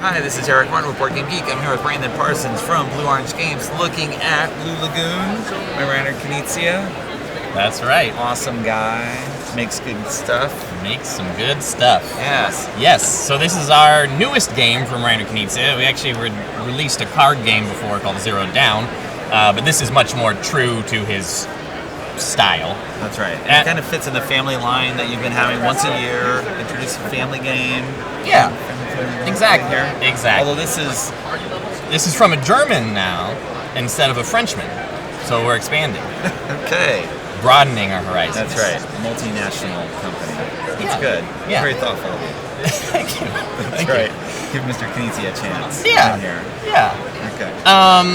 Hi, this is Eric Martin with Board Game Geek. I'm here with Brandon Parsons from Blue Orange Games looking at Blue Lagoon. My runner, Knizia. That's right. Awesome guy. Makes good stuff. Makes some good stuff. Yes. Yes, so this is our newest game from Rainer Knizia. We actually released a card game before called Zero Down, but this is much more true to his style. That's right. And it kind of fits in the family line that you've been having once a year. Introduce a family game. Yeah, exactly. Here. Exactly. Although this is from a German now instead of a Frenchman, so we're expanding. Okay. Broadening our horizons. That's right. Multinational company. That's good. Yeah. Very thoughtful. Thank you. That's right. Give Mr. Knizia a chance. Yeah. In here. Yeah. Okay.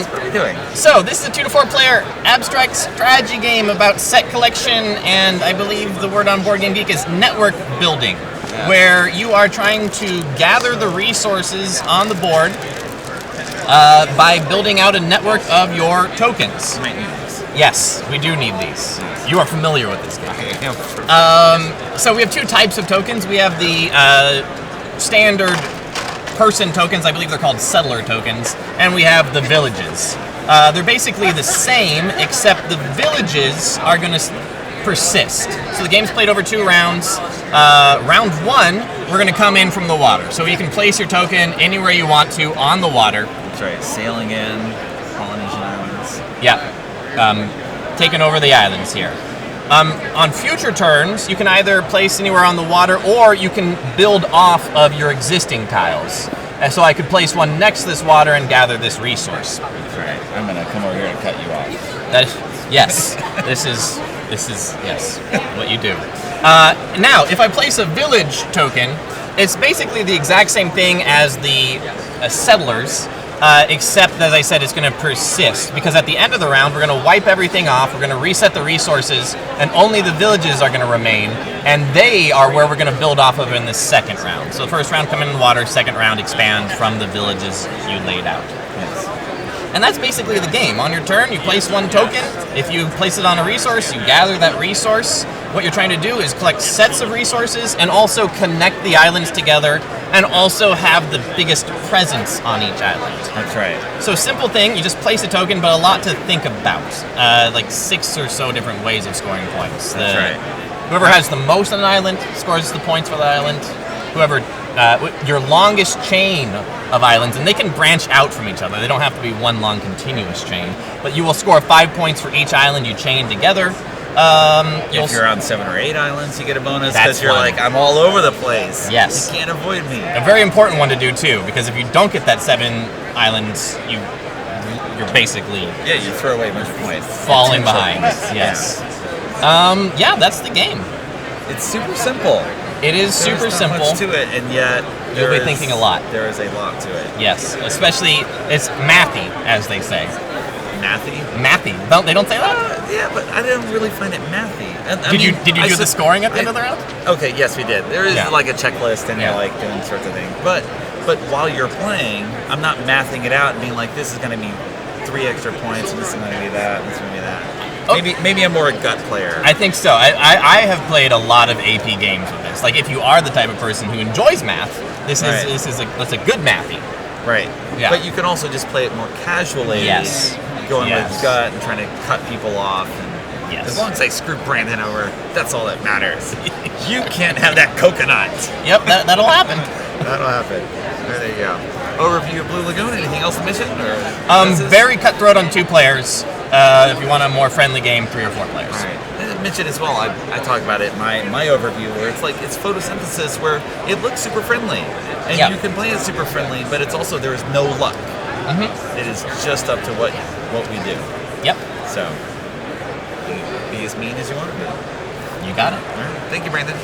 What are we doing? So this is a 2 to 4 player abstract strategy game about set collection, and I believe the word on Board Game Geek is network building, where you are trying to gather the resources on the board by building out a network of your tokens. You might need these. Yes, we do need these. You are familiar with this game. So we have two types of tokens. We have the standard person tokens, I believe they're called settler tokens, and we have the villages. They're basically the same, except the villages are going to persist. So the game's played over 2 rounds. Round 1, we're going to come in from the water. So you can place your token anywhere you want to on the water. That's right, sailing in, Polynesian Islands. Yeah. Taking over the islands here. On future turns, you can either place anywhere on the water, or you can build off of your existing tiles. And so I could place one next to this water and gather this resource. That's right. I'm going to come over here and cut you off. Yes. This is yes, what you do. Now, if I place a village token, it's basically the exact same thing as the settlers, except, as I said, it's going to persist, because at the end of the round, we're going to wipe everything off, we're going to reset the resources, and only the villages are going to remain, and they are where we're going to build off of in the second round. So the first round, come in the water, second round, expand from the villages you laid out. Yes. And that's basically the game. On your turn, you place one token. If you place it on a resource, you gather that resource. What you're trying to do is collect sets of resources and also connect the islands together, and also have the biggest presence on each island. That's right. So simple thing, you just place a token, but a lot to think about. Like 6 or so different ways of scoring points. That's right. Whoever has the most on an island scores the points for the island. Whoever, your longest chain of islands, and they can branch out from each other. They don't have to be one long continuous chain, but you will score 5 points for each island you chain together. If you're on 7 or 8 islands, you get a bonus because you're like, I'm all over the place. Yes. You can't avoid me. A very important one to do too, because if you don't get that 7 islands, you're basically you throw away a bunch of points. Falling behind. Yes. Yeah, that's the game. It's super simple. It is super simple. There's not much to it, and yet you'll be thinking a lot. There is a lot to it. Yes, especially it's mathy, as they say. Mathy? Mathy. They don't say that? Yeah, but I didn't really find it mathy. Did you do the scoring at the end of the round? Okay, yes, we did. There is like a checklist, and you're like doing sorts of things. But while you're playing, I'm not mathing it out and being like, this is going to be 3 extra points, and this is going to be that, and this is going to be that. Maybe I'm more a gut player. I think so. I have played a lot of AP games with this. Like, if you are the type of person who enjoys math, that's a good mathy. Right. Yeah. But you can also just play it more casually. Yes. Going with gut and trying to cut people off. And as long as I screw Brandon over, that's all that matters. You can't have that coconut. Yep, that'll happen. That'll happen. There you go. Overview of Blue Lagoon. Anything else to mention? Very cutthroat on 2 players. If you want a more friendly game, 3 or 4 players. All right. I mentioned as well, I talk about it in my overview, where it's like it's photosynthesis, where it looks super friendly. And you can play it super friendly, but it's also, there is no luck. Mm-hmm. It is just up to what we do. Yep. So, be as mean as you want to be. You got it. All right. Thank you, Brandon.